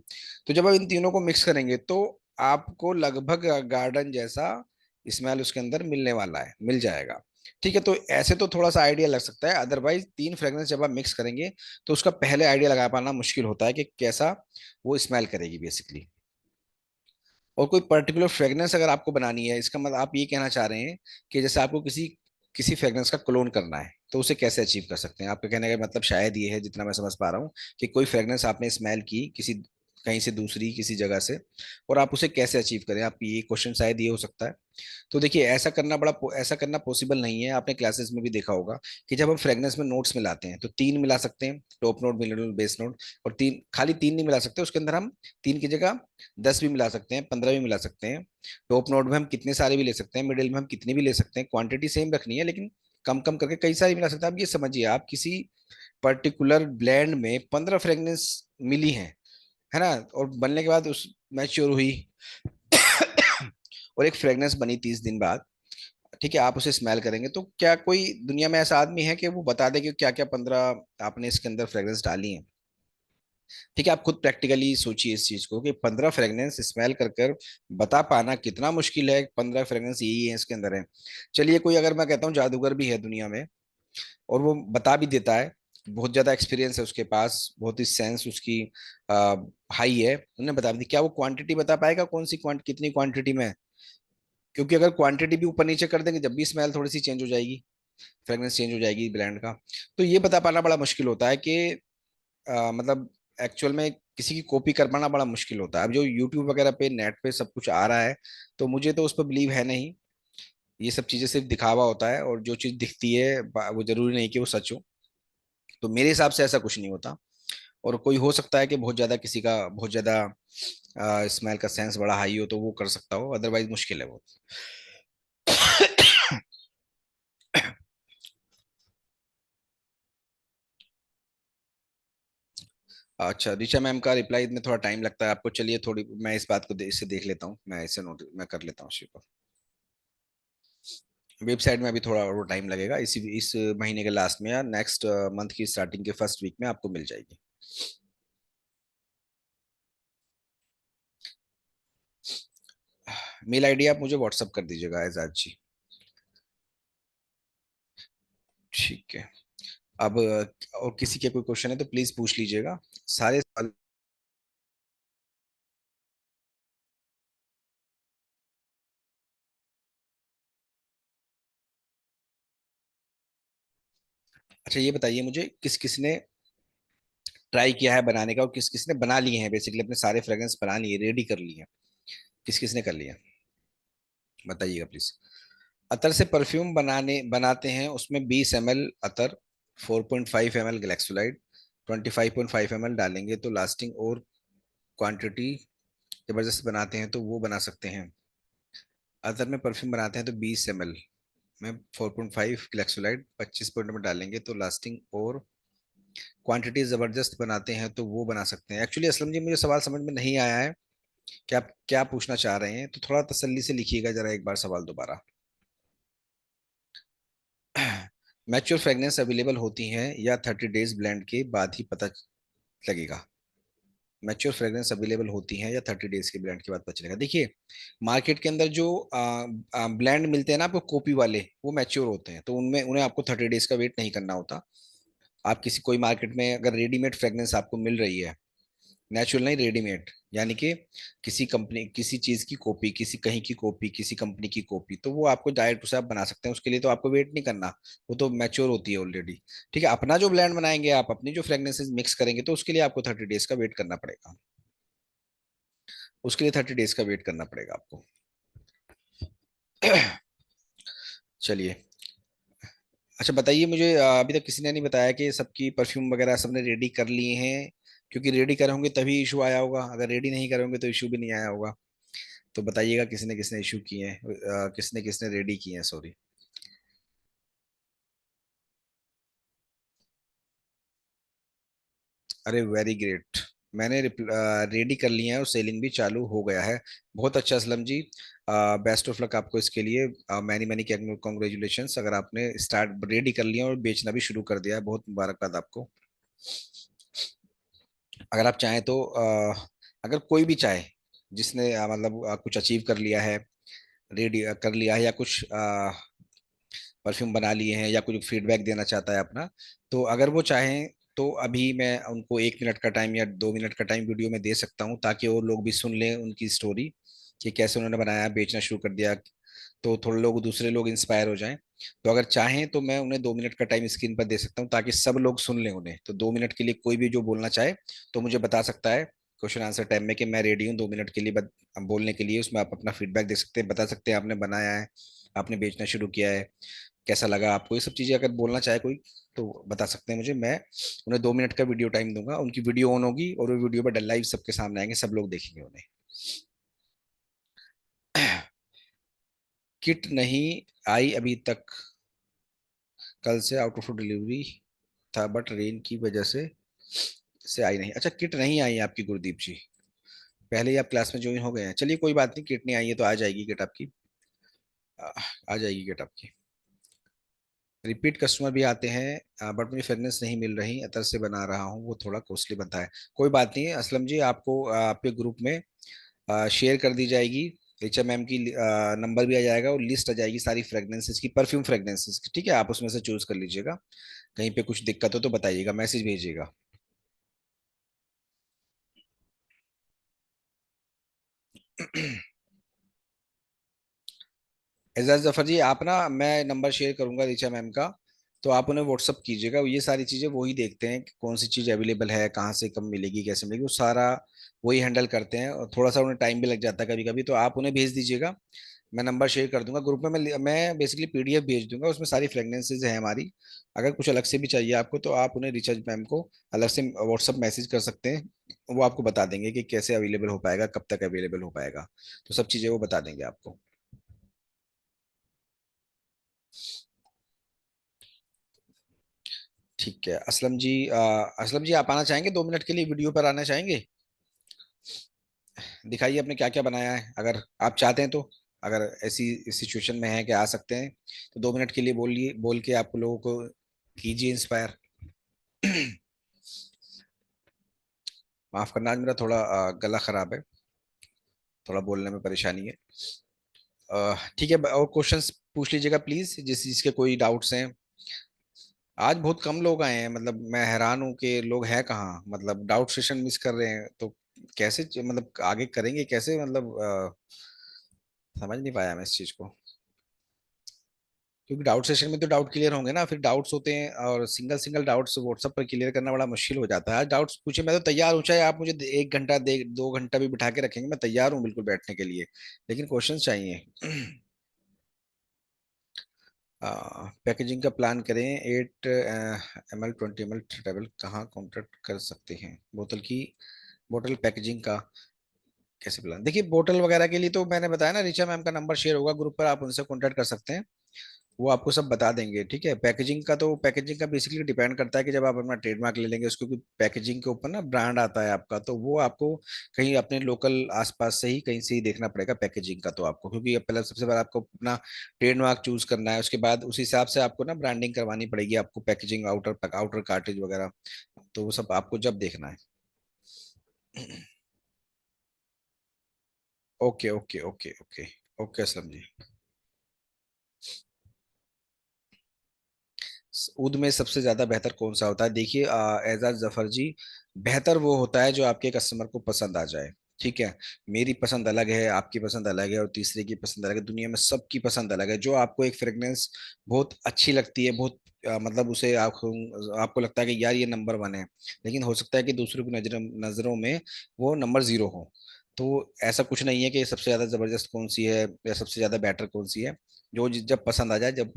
Speaker 1: तो जब आप इन तीनों को मिक्स करेंगे तो आपको लगभग गार्डन जैसा स्मेल उसके अंदर मिलने वाला है, मिल जाएगा। ठीक है, तो ऐसे तो थोड़ा सा आइडिया लग सकता है, अदरवाइज तीन फ्रेग्रेंस जब आप मिक्स करेंगे तो उसका पहले आइडिया लगा पाना मुश्किल होता है कि कैसा वो स्मेल करेगी बेसिकली। और कोई पर्टिकुलर फ्रेग्रेंस अगर आपको बनानी है, इसका मतलब आप ये कहना चाह रहे हैं कि जैसे आपको किसी किसी फ्रेग्रेंस का क्लोन करना है, तो उसे कैसे अचीव कर सकते हैं? आपके कहने का मतलब शायद ये है, जितना मैं समझ पा रहा हूँ, कि कोई फ्रेग्रेंस आपने स्मेल की किसी कहीं से दूसरी किसी जगह से, और आप उसे कैसे अचीव करें, आप ये क्वेश्चन शायद ये हो सकता है। तो देखिए, ऐसा करना पॉसिबल नहीं है। आपने क्लासेस में भी देखा होगा कि जब हम फ्रेग्रेंस में नोट्स मिलाते हैं तो तीन मिला सकते हैं, top note, middle note, base note. और तीन, खाली तीन नहीं मिला सकते, उसके अंदर हम तीन की जगह 10 भी मिला सकते हैं, 15 भी मिला सकते हैं। टॉप नोट में हम कितने सारे भी ले सकते हैं, मिडिल में हम कितने भी ले सकते हैं, क्वांटिटी सेम रखनी है लेकिन कम कम करके कई सारी मिला सकते हैं। आप ये समझिए, आप किसी पर्टिकुलर ब्लेंड में 15 फ्रेग्रेंस मिली है ना, और बनने के बाद उस मैच्योर हुई और एक फ्रेग्रेंस बनी 30 दिन बाद, ठीक है, आप उसे स्मेल करेंगे तो क्या कोई दुनिया में ऐसा आदमी है कि वो बता दे कि क्या क्या 15 आपने इसके अंदर फ्रेग्रेंस डाली है? ठीक है, आप खुद प्रैक्टिकली सोचिए इस चीज को कि 15 फ्रेग्रेंस स्मेल कर कर बता पाना कितना मुश्किल है, 15 फ्रेग्रेंस यही है इसके अंदर है। चलिए, कोई अगर मैं कहता हूँ जादूगर भी है दुनिया में और वो बता भी देता है, बहुत ज्यादा एक्सपीरियंस है उसके पास, बहुत ही सेंस उसकी हाई है, उन्हें बता दी, क्या वो क्वांटिटी बता पाएगा कौन सी कितनी क्वांटिटी में है? क्योंकि अगर क्वांटिटी भी ऊपर नीचे कर देंगे जब भी स्मेल थोड़ी सी चेंज हो जाएगी, फ्रेग्रेंस चेंज हो जाएगी ब्रांड का। तो ये बता पाना बड़ा मुश्किल होता है कि मतलब एक्चुअल में किसी की कॉपी कर पाना बड़ा मुश्किल होता है। अब जो यूट्यूब वगैरह पे नेट पे सब कुछ आ रहा है, तो मुझे तो उस पर बिलीव है नहीं। ये सब चीजें सिर्फ दिखावा होता है, और जो चीज दिखती है वो जरूरी नहीं कि वो सच हो। तो मेरे हिसाब से ऐसा कुछ नहीं होता। और कोई हो सकता है कि बहुत ज्यादा किसी का बहुत ज्यादा स्मेल का सेंस बड़ा हाई हो तो वो कर सकता हो, अदरवाइज मुश्किल है वो। अच्छा, ऋचा मैम का रिप्लाई में थोड़ा टाइम लगता है आपको, चलिए थोड़ी मैं इस बात को इसे देख लेता हूँ, मैं इसे नोट मैं कर लेता हूँ इसी को। वेबसाइट में अभी थोड़ा और टाइम लगेगा, इस महीने के लास्ट में या नेक्स्ट मंथ की स्टार्टिंग के फर्स्ट वीक में आपको मिल जाएगी। मेल आईडी आप मुझे व्हाट्सअप कर दीजिएगा एजाज जी। ठीक है। अब और किसी के कोई क्वेश्चन है तो प्लीज पूछ लीजिएगा, सारे सवाल। अच्छा, ये बताइए मुझे, किस किसने ट्राई किया है बनाने का, और किस किसने बना लिए हैं, बेसिकली अपने सारे फ्रेग्रेंस बना लिए, रेडी कर लिए हैं? किस किसने कर लिया, बताइएगा प्लीज। अतर से परफ्यूम बनाते हैं, उसमें 20 ml अतर, 4.5 ml ग्लैक्सोलाइड, 25.5 ml डालेंगे तो लास्टिंग और क्वांटिटी जबरदस्त बनाते हैं, तो वो बना सकते हैं। अतर में परफ्यूम बनाते हैं तो 20 ml में 4.5 ग्लैक्सोलाइड, 25 में डालेंगे तो लास्टिंग और क्वांटिटी जबरदस्त बनाते हैं, तो वो बना सकते हैं। एक्चुअली असलम जी, मुझे सवाल समझ में नहीं आया है कि आप क्या पूछना चाह रहे हैं, तो थोड़ा तसल्ली से लिखिएगा जरा एक बार सवाल दोबारा। मैच्योर फ्रेग्रेंस अवेलेबल होती हैं या 30 डेज ब्लेंड के बाद ही पता लगेगा? मैच्योर फ्रेग्रेंस अवेलेबल होती हैं या 30 डेज के ब्लेंड के बाद पता चलेगा? देखिए, मार्केट के अंदर जो ब्लेंड मिलते हैं ना आपको कॉपी वाले, वो मैच्योर होते हैं, तो उनमें उन्हें आपको 30 डेज का वेट नहीं करना होता। आप किसी कोई मार्केट में अगर रेडीमेड फ्रेग्रेंस आपको मिल रही है, नेचुरल नहीं, रेडीमेड, यानी कि किसी कंपनी किसी चीज की कॉपी, किसी कहीं की कॉपी, किसी कंपनी की कॉपी, तो वो आपको डायरेक्ट उसे आप बना सकते हैं, उसके लिए तो आपको वेट नहीं करना, वो तो मैच्योर होती है ऑलरेडी। ठीक है, अपना जो ब्लेंड बनाएंगे, आप अपनी जो फ्रेग्रेंसेस मिक्स करेंगे, तो उसके लिए आपको 30 डेज का वेट करना पड़ेगा। उसके लिए 30 डेज का वेट करना पड़ेगा आपको। चलिए। अच्छा बताइए मुझे, अभी तक किसी ने नहीं बताया कि सबकी परफ्यूम वगैरह सबने रेडी कर लिए हैं? क्योंकि रेडी करे होंगे तभी इशू आया होगा, अगर रेडी नहीं करे होंगे तो इशू भी नहीं आया होगा। तो बताइएगा किसने किसने इशू किए हैं, किसने किसने रेडी किए हैं, सॉरी। अरे वेरी ग्रेट, मैंने रेडी कर लिया है और सेलिंग भी चालू हो गया है। बहुत अच्छा Aslam ji, best of luck आपको इसके लिए, मैनी मैनी कॉन्ग्रेचुलेशंस, अगर आपने स्टार्ट रेडी कर लिया और बेचना भी शुरू कर दिया है, बहुत मुबारकबाद आपको। अगर आप चाहें तो अगर कोई भी चाहे, जिसने मतलब कुछ अचीव कर लिया है, रेडी कर लिया है, या कुछ परफ्यूम बना लिए हैं या कुछ फीडबैक देना चाहता है अपना, तो अगर वो चाहें तो अभी मैं उनको 1 मिनट का टाइम या 2 मिनट का टाइम वीडियो में दे सकता हूँ, ताकि और लोग भी सुन लें उनकी स्टोरी कि कैसे उन्होंने बनाया, बेचना शुरू कर दिया, तो थोड़े लोग, दूसरे लोग इंस्पायर हो जाएं। तो अगर चाहें तो मैं उन्हें 2 मिनट का टाइम स्क्रीन पर दे सकता हूँ, ताकि सब लोग सुन लें उन्हें। तो 2 मिनट के लिए कोई भी जो बोलना चाहे तो मुझे बता सकता है क्वेश्चन आंसर टाइम में कि मैं रेडी हूँ 2 मिनट के लिए बोलने के लिए। उसमें आप अपना फीडबैक दे सकते हैं, बता सकते हैं आपने बनाया है, आपने बेचना शुरू किया है, कैसा लगा आपको, ये सब चीजें अगर बोलना चाहे कोई तो बता सकते हैं मुझे। मैं उन्हें 2 मिनट का वीडियो टाइम दूंगा, उनकी वीडियो ऑन होगी और वो वीडियो पर लाइव सबके सामने आएंगे, सब लोग देखेंगे उन्हें। किट नहीं आई अभी तक, कल से आउट ऑफ डिलीवरी था बट रेन की वजह से आई नहीं। अच्छा, किट नहीं आई है आपकी गुरदीप जी, पहले ही आप क्लास में ज्वाइन हो गए हैं। चलिए कोई बात नहीं, किट नहीं आई है तो आ जाएगी किट आपकी। आ, आ जाएगी किट आपकी। रिपीट कस्टमर भी आते हैं बट मुझे फेयरनेस नहीं मिल रही, अतर से बना रहा हूँ, वो थोड़ा कॉस्टली बनता है। कोई बात नहीं असलम जी, आपको आपके ग्रुप में शेयर कर दी जाएगी। HMM की नंबर भी आ जाएगा और लिस्ट आ जाएगी सारी फ्रेग्रेंसेस की, परफ्यूम फ्रेग्रेंसेस की, ठीक है? आप उसमें से चूज कर लीजिएगा। कहीं पे कुछ दिक्कत हो तो बताइएगा, मैसेज भेजिएगा। एजाज जफर जी, आप ना, मैं नंबर शेयर करूंगा रिचा मैम का, तो आप उन्हें व्हाट्सअप कीजिएगा। ये सारी चीजें वही देखते हैं कि कौन सी चीज अवेलेबल है, कहाँ से कम मिलेगी, कैसे मिलेगी, वो सारा वही हैंडल करते हैं, और थोड़ा सा उन्हें टाइम भी लग जाता है कभी कभी। तो आप उन्हें भेज दीजिएगा, मैं नंबर शेयर कर दूंगा ग्रुप में। मैं बेसिकली PDF भेज दूंगा, उसमें सारी फ्रेगनेंसेज है हमारी। अगर कुछ अलग से भी चाहिए आपको तो आप उन्हें रिचार्ज मैम को अलग से व्हाट्सअप मैसेज कर सकते हैं, वो आपको बता देंगे कि कैसे अवेलेबल हो पाएगा, कब तक अवेलेबल हो पाएगा, तो सब चीज़ें वो बता देंगे आपको। ठीक है असलम जी, असलम जी आप आना चाहेंगे 2 मिनट के लिए, वीडियो पर आना चाहेंगे? दिखाइए आपने क्या क्या बनाया है, अगर आप चाहते हैं तो। अगर ऐसी सिचुएशन में है कि आ सकते हैं तो 2 मिनट के लिए बोलिए, बोल के आप लोगों को कीजिए इंस्पायर। माफ करना, आज मेरा थोड़ा गला खराब है, थोड़ा बोलने में परेशानी है। ठीक है, और क्वेश्चंस पूछ लीजिएगा प्लीज, जिस चीज के कोई डाउट्स हैं। आज बहुत कम लोग आए हैं, मतलब मैं हैरान हूँ कि लोग हैं कहाँ, मतलब डाउट सेशन मिस कर रहे हैं। तो कैसे मतलब आगे करेंगे कैसे, मतलब समझ नहीं पाया मैं इस चीज को। क्योंकि डाउट सेशन में तो डाउट क्लियर होंगे ना, फिर डाउट्स होते हैं और सिंगल सिंगल डाउट्स व्हाट्सएप पर क्लियर करना बड़ा मुश्किल हो जाता है। आज डाउट्स पूछे, मैं तो तैयार हूँ, चाहे आप मुझे 1 घंटा 2 घंटा भी बिठा के रखेंगे, मैं तैयार हूँ बिल्कुल बैठने के लिए, लेकिन क्वेश्चन चाहिए। पैकेजिंग का प्लान करें, 8 ml 20 ml ट्रेवल कहाँ कॉन्टेक्ट कर सकते हैं, बोतल की, बोतल पैकेजिंग का कैसे प्लान? देखिए बोतल वगैरह के लिए तो मैंने बताया ना, रिचा मैम का नंबर शेयर होगा ग्रुप पर, आप उनसे कॉन्टेक्ट कर सकते हैं, वो आपको सब बता देंगे, ठीक है? पैकेजिंग का तो, पैकेजिंग का बेसिकली डिपेंड करता है कि जब आप अपना ट्रेडमार्क ले लेंगे उसको, पैकेजिंग के ऊपर ना ब्रांड आता है आपका, तो वो आपको कहीं अपने लोकल आसपास से ही कहीं से ही देखना पड़ेगा पैकेजिंग का, तो आपको, क्योंकि पहले सबसे पहले आपको अपना ट्रेडमार्क चूज करना है, उसके बाद उस हिसाब से आपको ना ब्रांडिंग करवानी पड़ेगी आपको, पैकेजिंग, आउटर आउटर कार्टेज वगैरह, तो वो सब आपको जब देखना है। Okay okay okay okay. Okay Aslam ji. उद में सबसे ज्यादा बेहतर कौन सा होता है? देखिए एजाज जफर जी, बेहतर वो होता है जो आपके कस्टमर को पसंद आ जाए, ठीक है? मेरी पसंद अलग है, आपकी पसंद अलग है, और तीसरे की पसंद अलग है, दुनिया में सबकी पसंद अलग है। जो आपको एक फ्रेग्रेंस बहुत अच्छी लगती है, बहुत मतलब उसे आपको लगता है कि यार ये नंबर 1 है, लेकिन हो सकता है कि दूसरों की नजरों में वो नंबर 0 हो। तो ऐसा कुछ नहीं है कि सबसे ज्यादा जबरदस्त कौन सी है या सबसे ज्यादा बेटर कौन सी है, जो जब पसंद आ जाए, जब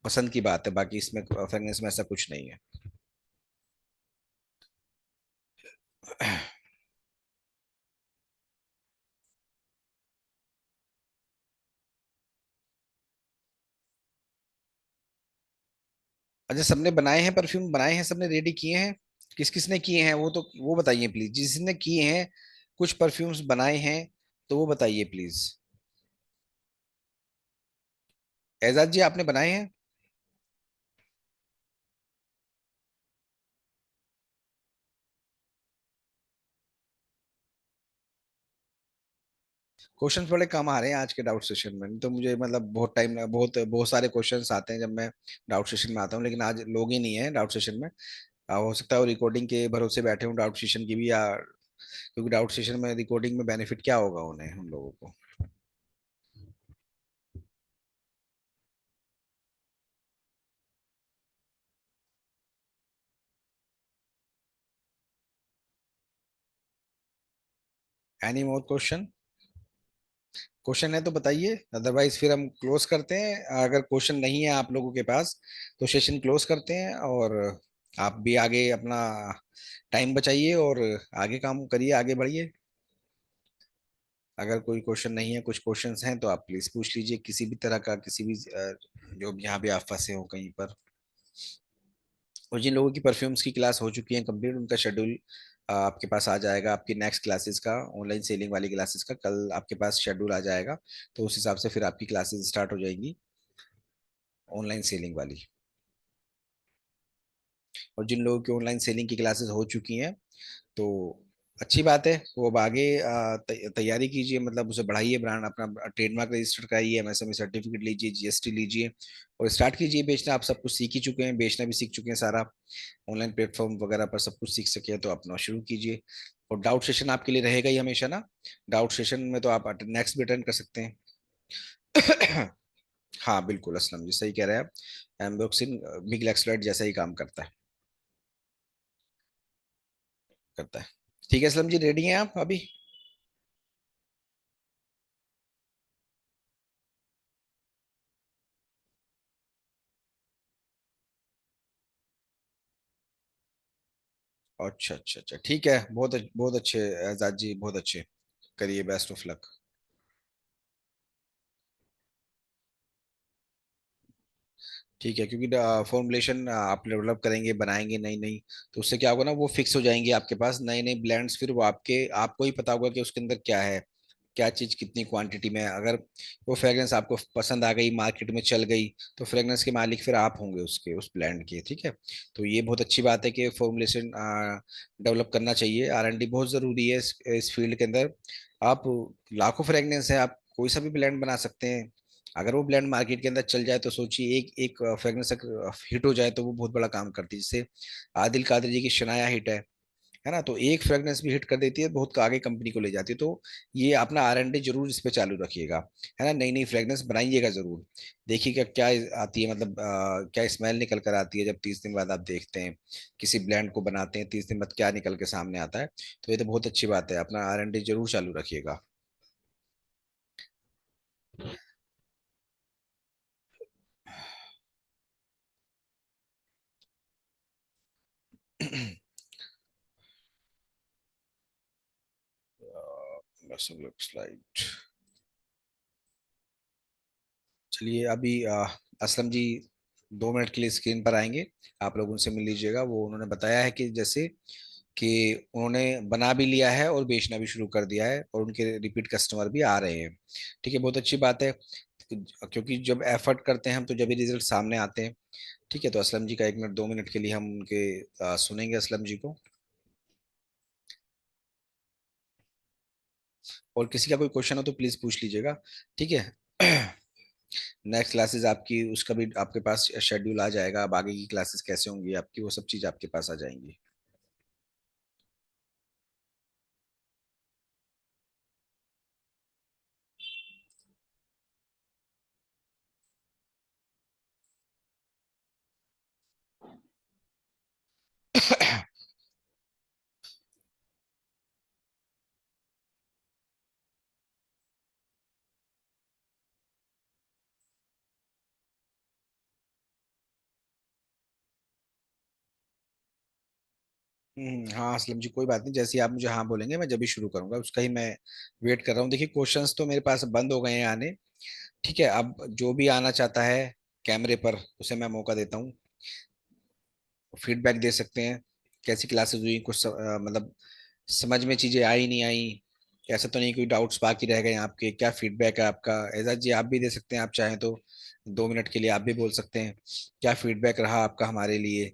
Speaker 1: पसंद की बात है, बाकी इसमें फ्रेगनेंस में ऐसा कुछ नहीं है। अच्छा, सबने बनाए हैं परफ्यूम, बनाए हैं सबने, रेडी किए हैं? किस किस ने किए हैं वो तो वो बताइए प्लीज, जिसने किए हैं, कुछ परफ्यूम्स बनाए हैं तो वो बताइए प्लीज। एजाज जी आपने बनाए हैं? क्वेश्चंस बड़े कम आ रहे हैं आज के डाउट सेशन में, नहीं तो मुझे मतलब बहुत टाइम, बहुत बहुत सारे क्वेश्चंस आते हैं जब मैं डाउट सेशन में आता हूँ, लेकिन आज लोग ही नहीं है डाउट सेशन में। हो सकता है वो रिकॉर्डिंग के भरोसे बैठे हूँ डाउट सेशन की भी, या क्योंकि डाउट सेशन में रिकॉर्डिंग में बेनिफिट क्या होगा उन्हें, हम लोगों को। Any more question? क्वेश्चन है तो बताइए, अदरवाइज फिर हम क्लोज करते हैं। अगर क्वेश्चन नहीं है आप लोगों के पास तो सेशन क्लोज करते हैं, और आप भी आगे अपना टाइम बचाइए और आगे काम करिए, आगे बढ़िए। अगर कोई क्वेश्चन नहीं है, कुछ क्वेश्चंस हैं तो आप प्लीज पूछ लीजिए, किसी भी तरह का, किसी भी जो भी यहाँ भी आप फंसे हो कहीं पर। और जिन लोगों की परफ्यूम्स की क्लास हो चुकी है कंप्लीट, उनका शेड्यूल आपके पास आ जाएगा, आपकी नेक्स्ट क्लासेस का, ऑनलाइन सेलिंग वाली क्लासेस का कल आपके पास शेड्यूल आ जाएगा। तो उस हिसाब से फिर आपकी क्लासेस स्टार्ट हो जाएंगी, ऑनलाइन सेलिंग वाली। और जिन लोगों की ऑनलाइन सेलिंग की क्लासेस हो चुकी हैं तो अच्छी बात है, वो अब आगे तैयारी कीजिए, मतलब उसे बढ़ाइए, ब्रांड अपना ट्रेडमार्क रजिस्टर कराइए, एमएसएमई सर्टिफिकेट लीजिए, जीएसटी लीजिए, और स्टार्ट कीजिए बेचना। आप सब कुछ सीख ही चुके हैं, बेचना भी सीख चुके हैं सारा, ऑनलाइन प्लेटफॉर्म वगैरह पर सब कुछ सीख सके हैं तो अपना शुरू कीजिए। और डाउट सेशन आपके लिए रहेगा ही हमेशा ना, डाउट सेशन में तो आप नेक्स्ट भी अटेंड कर सकते हैं। हाँ बिल्कुल, असलम जी सही कह रहे हैं आप, एम्ब्रोक्सिन बिग एक्सलरेट जैसा ही काम करता है। ठीक है असलम जी, रेडी हैं आप अभी? अच्छा अच्छा अच्छा, ठीक है, बहुत अच्छे आजाद जी, बहुत अच्छे। करिए, बेस्ट ऑफ लक। ठीक है, क्योंकि फॉर्मुलेशन आप डेवलप करेंगे, बनाएंगे नई नई, तो उससे क्या होगा ना, वो फिक्स हो जाएंगी आपके पास नए नए ब्लेंड्स, फिर वो आपके, आपको ही पता होगा कि उसके अंदर क्या है, क्या चीज कितनी क्वांटिटी में है। अगर वो फ्रेग्रेंस आपको पसंद आ गई, मार्केट में चल गई, तो फ्रेग्रेंस के मालिक फिर आप होंगे उसके, उस ब्रांड के। ठीक है, तो ये बहुत अच्छी बात है कि फॉर्मुलेशन डेवलप करना चाहिए, आर एन डी बहुत जरूरी है इस फील्ड के अंदर। आप, लाखों फ्रेग्रेंस है, आप कोई सा भी ब्लेंड बना सकते हैं। अगर वो ब्लेंड मार्केट के अंदर चल जाए तो सोचिए, एक एक फ्रेग्रेंस हिट हो जाए तो वो बहुत बड़ा काम करती है। जैसे आदिल कादरी जी की शनाया हिट है ना, तो एक फ्रेग्रेंस भी हिट कर देती है, बहुत आगे कंपनी को ले जाती है। तो ये अपना आर एन डी जरूर इस पे चालू रखिएगा, है ना, नई नई फ्रेग्रेंस बनाइएगा जरूर। देखिएगा क्या आती है, मतलब क्या स्मेल निकल कर आती है जब 30 दिन बाद आप देखते हैं किसी ब्रांड को बनाते हैं, 30 दिन बाद क्या निकल के सामने आता है। तो ये तो बहुत अच्छी बात है, अपना आर एन डी जरूर चालू रखिएगा। बस स्लाइड। चलिए अभी असलम जी 2 मिनट के लिए स्क्रीन पर आएंगे, आप लोग उनसे मिल लीजिएगा। वो उन्होंने बताया है कि जैसे कि उन्होंने बना भी लिया है और बेचना भी शुरू कर दिया है, और उनके रिपीट कस्टमर भी आ रहे हैं। ठीक है, बहुत अच्छी बात है, क्योंकि जब एफर्ट करते हैं हम तो जब भी रिजल्ट सामने आते हैं। ठीक है, तो असलम जी का 1 मिनट 2 मिनट के लिए हम उनके सुनेंगे असलम जी को। और किसी का कोई क्वेश्चन हो तो प्लीज पूछ लीजिएगा। ठीक है। नेक्स्ट क्लासेस आपकी, उसका भी आपके पास शेड्यूल आ जाएगा, अब आगे की क्लासेस कैसे होंगी आपकी, वो सब चीज आपके पास आ जाएंगी। हाँ असलम जी, कोई बात नहीं, जैसे ही आप मुझे हाँ बोलेंगे मैं जब भी शुरू करूंगा, उसका ही मैं वेट कर रहा हूँ। देखिए क्वेश्चंस तो मेरे पास बंद हो गए हैं आने। ठीक है, अब जो भी आना चाहता है कैमरे पर, उसे मैं मौका देता हूँ, फीडबैक दे सकते हैं। कैसी क्लासेस हुई, कुछ मतलब समझ में चीजें आई नहीं आई, ऐसा तो नहीं कोई डाउट्स बाकी रह गए हैं आपके, क्या फीडबैक है आपका? एजाज जी आप भी दे सकते हैं, आप चाहें तो 2 मिनट के लिए आप भी बोल सकते हैं, क्या फीडबैक रहा आपका हमारे लिए।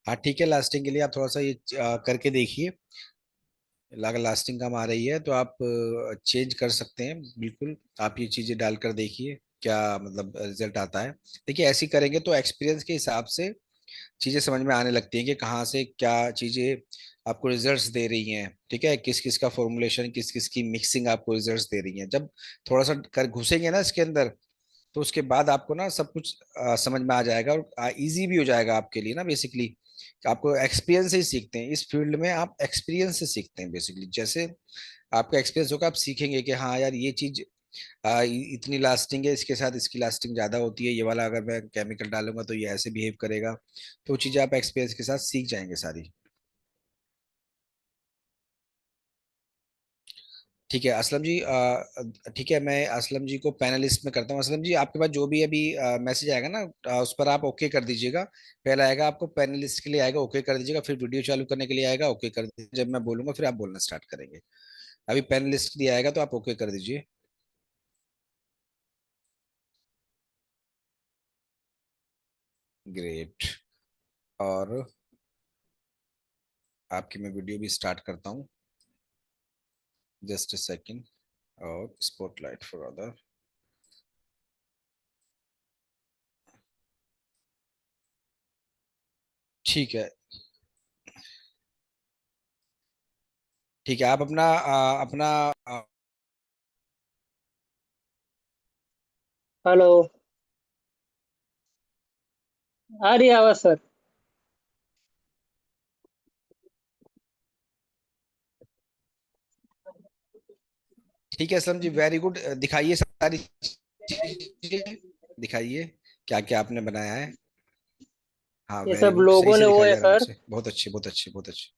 Speaker 1: हाँ ठीक है, लास्टिंग के लिए आप थोड़ा सा ये करके देखिए। अगर लास्टिंग कम आ रही है तो आप चेंज कर सकते हैं बिल्कुल। आप ये चीजें डालकर देखिए क्या मतलब रिजल्ट आता है। देखिए ऐसे करेंगे तो एक्सपीरियंस के हिसाब से चीजें समझ में आने लगती हैं कि कहाँ से क्या चीजें आपको रिजल्ट्स दे रही हैं। ठीक है, किस किस का फॉर्मुलेशन, किस किस की मिक्सिंग आपको रिजल्ट्स दे रही है। जब थोड़ा सा कर घुसेंगे ना इसके अंदर, तो उसके बाद आपको ना सब कुछ समझ में आ जाएगा और इजी भी हो जाएगा आपके लिए ना बेसिकली। आपको एक्सपीरियंस से ही सीखते हैं इस फील्ड में, आप एक्सपीरियंस से सीखते हैं बेसिकली। जैसे आपका एक्सपीरियंस होगा, आप सीखेंगे कि हाँ यार ये चीज इतनी लास्टिंग है, इसके साथ इसकी लास्टिंग ज्यादा होती है, ये वाला अगर मैं केमिकल डालूंगा तो ये ऐसे बिहेव करेगा। तो वो चीजें आप एक्सपीरियंस के साथ सीख जाएंगे सारी। ठीक है असलम जी, ठीक है, मैं असलम जी को पैनलिस्ट में करता हूँ। असलम जी आपके पास जो भी अभी मैसेज आएगा ना, उस पर आप ओके कर दीजिएगा। पहला आएगा आपको पैनलिस्ट के लिए आएगा, ओके कर दीजिएगा। फिर वीडियो चालू करने के लिए आएगा, ओके कर दीजिए। जब मैं बोलूंगा फिर आप बोलना स्टार्ट करेंगे। अभी पैनलिस्ट के लिए आएगा तो आप ओके कर दीजिए। ग्रेट। और आपकी मैं वीडियो भी स्टार्ट करता हूँ, जस्ट अ सेकेंड। और स्पॉटलाइट फॉर अदर। ठीक है। ठीक है, आप अपना अपना
Speaker 2: हेलो। आ रही है आवाज सर?
Speaker 1: ठीक है असलम जी, वेरी गुड। दिखाइए सारी चीजें, दिखाइए क्या क्या आपने बनाया है। हाँ
Speaker 2: ये
Speaker 1: वेरी
Speaker 2: सब
Speaker 1: गुड, सही
Speaker 2: लोगों
Speaker 1: से
Speaker 2: ने वो
Speaker 1: दिखाइए
Speaker 2: है
Speaker 1: आराम
Speaker 2: सर।
Speaker 1: से। बहुत अच्छे, बहुत अच्छे, बहुत अच्छे।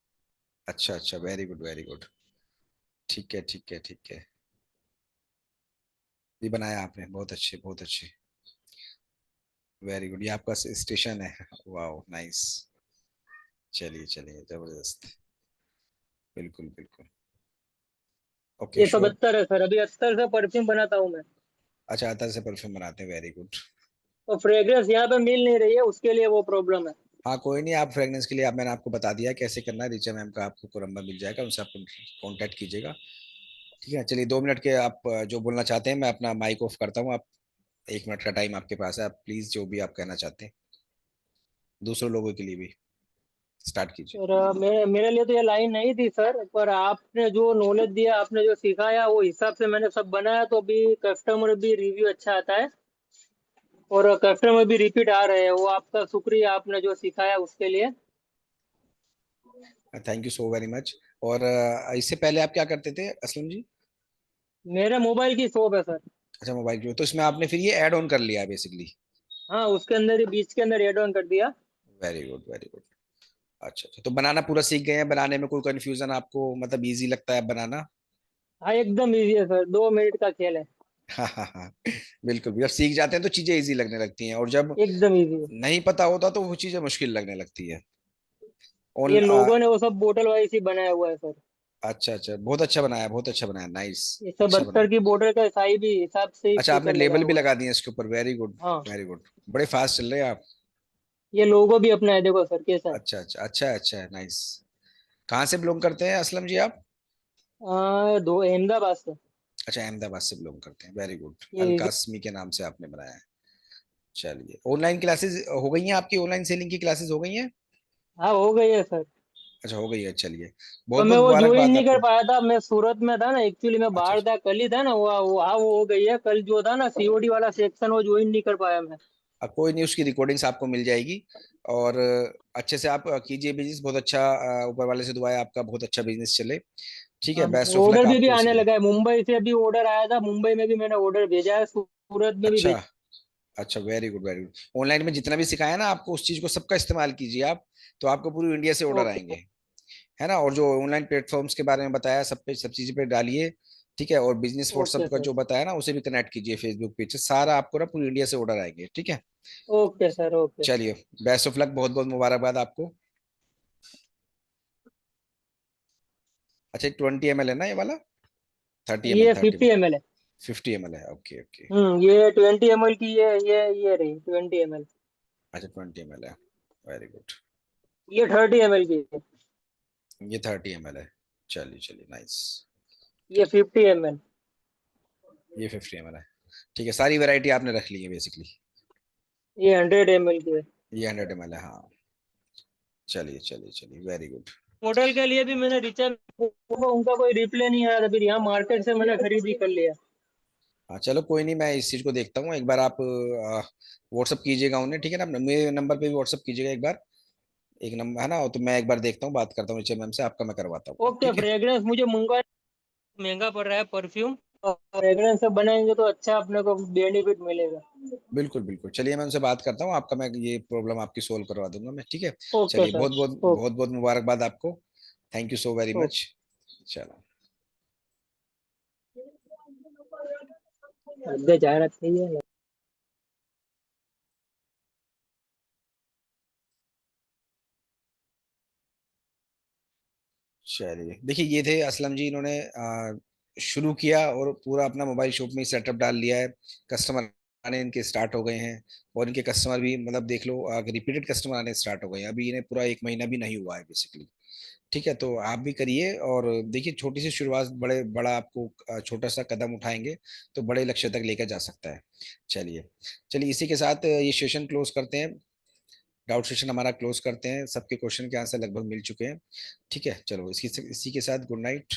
Speaker 1: अच्छा अच्छा, वेरी गुड वेरी गुड। ठीक है ठीक है ठीक है। ये बनाया आपने, बहुत अच्छे बहुत अच्छे। वेरी गुड, ये आपका स्टेशन है। वाह नाइस। चलिए चलिए, जबरदस्त। बिल्कुल बिल्कुल। ओके
Speaker 2: ये सब
Speaker 1: श्योर।
Speaker 2: अत्तर है सर, अभी अत्तर से परफ्यूम बनाता हूँ मैं।
Speaker 1: अच्छा, अतर से परफ्यूम बनाते हैं, वेरी गुड।
Speaker 2: तो फ्रेग्रेंस यहाँ पे मिल नहीं रही है, उसके लिए वो प्रॉब्लम है।
Speaker 1: हाँ कोई नहीं, आप फ्रेगनेंस के लिए आप, मैंने आपको बता दिया कैसे करना है। रिचा मैम का आपको नंबर मिल जाएगा, उनसे आप कॉन्टैक्ट कीजिएगा। ठीक है, चलिए 2 मिनट के आप जो बोलना चाहते हैं, मैं अपना माइक ऑफ करता हूँ। आप 1 मिनट का टाइम आपके पास है, आप प्लीज जो भी आप कहना चाहते हैं दूसरों लोगों के लिए भी स्टार्ट कीजिए।
Speaker 2: और मेरे मेरे लिए तो ये लाइन नहीं थी सर, पर आपने जो नॉलेज दिया, आपने जो सिखाया, वो हिसाब से मैंने सब बनाया, तो अभी कस्टमर भी रिव्यू अच्छा आता है और कस्टमर भी रिपीट आ रहे हैं। वो आपका शुक्रिया, आपने जो सिखाया उसके लिए।
Speaker 1: Thank you so very much. और इससे पहले आप क्या करते थे असलम जी?
Speaker 2: मेरे मोबाइल की शॉप है सर।
Speaker 1: अच्छा मोबाइल की, तो इसमें आपने फिर ये ऐड ऑन कर लिया बेसिकली।
Speaker 2: हाँ, उसके अंदर ही बीच के अंदर एड ऑन कर दिया।
Speaker 1: Very good very good. अच्छा अच्छा, तो बनाना पूरा सीख गए हैं? बनाने में कोई कंफ्यूजन आपको मतलब इजी लगता है बनाना?
Speaker 2: हाँ, एकदम इजी है सर, 2 मिनट का खेल है।
Speaker 1: हाँ हाँ हाँ, बिल्कुल। जब सीख जाते हैं तो चीजें इजी लगने लगती हैं, और जब
Speaker 2: एकदम इजी है।
Speaker 1: नहीं पता होता तो वो चीजें मुश्किल लगने लगती है।
Speaker 2: ये
Speaker 1: ऑन
Speaker 2: लोगों ने वो सब बोतल वाइज ही बनाया हुआ है सर।
Speaker 1: अच्छा अच्छा, बहुत अच्छा बनाया, बहुत अच्छा बनाया, नाइस।
Speaker 2: ये सब
Speaker 1: अच्छा
Speaker 2: बत्तर
Speaker 1: बनाया।
Speaker 2: की बोतल का साइज भी हिसाब से ही
Speaker 1: अच्छा, आपने
Speaker 2: स्टिकर लगाया
Speaker 1: लेबल भी
Speaker 2: हुआ है।
Speaker 1: लगा दिए इसके ऊपर, वेरी गुड।
Speaker 2: हाँ।
Speaker 1: वेरी गुड, बड़े फास्ट चल रहे हैं आप।
Speaker 2: ये लोगो भी अपना है, देखो सर कैसा है।
Speaker 1: अच्छा अच्छा अच्छा अच्छा, नाइस। कहाँ से बिलोंग करते हैं असलम जी आप?
Speaker 2: दो अहमदाबाद से।
Speaker 1: अच्छा, अहमदाबाद से बिलोंग करते हैं, वेरी गुड। अल
Speaker 2: ये
Speaker 1: कासमी के नाम से आपने बनाया है। चलिए, ऑनलाइन क्लासेस हो गई हैं आपकी? ऑनलाइन सेलिंग की क्लासेस हो गई हैं?
Speaker 2: हाँ, हो गई है सर।
Speaker 1: अच्छा हो गई है, चलिए।
Speaker 2: तो
Speaker 1: बहुत
Speaker 2: मैं
Speaker 1: बहुत
Speaker 2: वो ज्वाइन
Speaker 1: मुबारकबाद
Speaker 2: नहीं कर
Speaker 1: आपको।
Speaker 2: पाया था, मैं सूरत में था ना, एक्चुअली मैं
Speaker 1: अच्छा
Speaker 2: बाहर
Speaker 1: अच्छा।
Speaker 2: था, कल ही था ना वो हाँ, वो हो गई है। कल जो था ना सीओडी वाला सेक्शन, वो ज्वाइन नहीं कर पाया मैं।
Speaker 1: कोई नहीं, उसकी रिकॉर्डिंग्स आपको मिल जाएगी। और अच्छे से आप कीजिए बिजनेस, बहुत अच्छा। ऊपर वाले से दुआ है आपका बहुत अच्छा बिजनेस चले। ठीक है,
Speaker 2: हाँ,
Speaker 1: बेस्ट ऑफ लक
Speaker 2: ऑर्डर भी
Speaker 1: आपको
Speaker 2: आने
Speaker 1: इसके लिए।
Speaker 2: लगा है, मुंबई से भी ऑर्डर आया था, मुंबई में भी मैंने ऑर्डर भेजा है, सूरत में भी
Speaker 1: अच्छा
Speaker 2: भेजा।
Speaker 1: अच्छा, very good very good. Online में जितना भी सिखाया ना आपको, उस चीज को सबका इस्तेमाल कीजिए आप। तो आपको पूरी इंडिया से ऑर्डर
Speaker 2: ओके।
Speaker 1: आएंगे, है ना। और जो ऑनलाइन प्लेटफॉर्म्स के बारे में बताया, सब पे सब चीज़ पे डालिए। ठीक है, और बिजनेस
Speaker 2: ओके
Speaker 1: व्हाट्सएप का
Speaker 2: सर।
Speaker 1: जो बताया ना, उसे भी कनेक्ट कीजिए फेसबुक पेज से। सारा आपको ना पूरी इंडिया से ऑर्डर आएंगे, ठीक है।
Speaker 2: Okay sir. ओके।
Speaker 1: चलिए, बेस्ट ऑफ लक, बहुत बहुत मुबारकबाद आपको। अच्छा, 20 ml है ना ये वाला? 30 ml,
Speaker 2: ये 50 ml है।
Speaker 1: 50 ml है, ओके ओके।
Speaker 2: ये 20 ml की, ये रही 20 ml।
Speaker 1: अच्छा 20 ml है, वेरी गुड।
Speaker 2: ये 30 ml की है।
Speaker 1: ये 30 ml है। चलिए चलिए, नाइस।
Speaker 2: ये 50 ml।
Speaker 1: ये 50 ml है। ठीक है, सारी वैरायटी आपने रख ली है बेसिकली।
Speaker 2: ये 100 ml की है।
Speaker 1: ये 100 ml है, हाँ। चलिए चलिए चलिए, वेरी गुड।
Speaker 2: होटल के लिए भी मैंने रिचार्ज, उनका कोई रिप्लाई नहीं आया था, फिर यहाँ मार्केट से मैंने खरीदी कर लिया।
Speaker 1: हाँ चलो, कोई नहीं, मैं इस चीज़ को देखता हूँ। एक बार आप व्हाट्सअप कीजिएगा उन्हें, ठीक है ना, मेरे नंबर पे भी व्हाट्सअप कीजिएगा एक बार। एक नंबर है ना, तो मैं एक बार देखता हूँ, बात करता हूँ एच एम एम से, आपका मैं करवाता हूँ,
Speaker 2: ओके,
Speaker 1: ठीक है।
Speaker 2: फ्रेग्रेंस मुझे मंगवा, महंगा पड़ रहा है परफ्यूम, और फ्रेग्रेंस से बनाएंगे तो अच्छा अपने को बेनिफिट मिलेगा।
Speaker 1: बिल्कुल बिल्कुल, चलिए मैं उनसे बात करता हूँ, आपका मैं ये प्रॉब्लम आपकी सोल्व करवा दूंगा मैं, ठीक है।
Speaker 2: ओके
Speaker 1: चलिए,
Speaker 2: सर।
Speaker 1: बहुत बहुत
Speaker 2: ओके।
Speaker 1: बहुत बहुत मुबारकबाद आपको। Thank you so very
Speaker 2: okay.
Speaker 1: Much. चलो।
Speaker 2: अद्दे जा रखी है।
Speaker 1: चलिए, देखिए ये थे असलम जी, इन्होंने शुरू किया और पूरा अपना मोबाइल शॉप में सेटअप डाल लिया है। कस्टमर आने इनके स्टार्ट हो गए हैं, और इनके कस्टमर भी मतलब देख लो, रिपीटेड कस्टमर आने स्टार्ट हो गए हैं। अभी इन्हें पूरा 1 महीना भी नहीं हुआ है बेसिकली। ठीक है, तो आप भी करिए, और देखिए छोटी सी शुरुआत, बड़े बड़ा आपको छोटा सा कदम उठाएंगे तो बड़े लक्ष्य तक लेकर जा सकता है। चलिए। चलिए, इसी के साथ ये सेशन क्लोज करते हैं। डाउट सेशन हमारा क्लोज करते हैं, सबके क्वेश्चन के आंसर लगभग मिल चुके हैं। ठीक है, चलो इसी इसी के साथ गुड नाइट।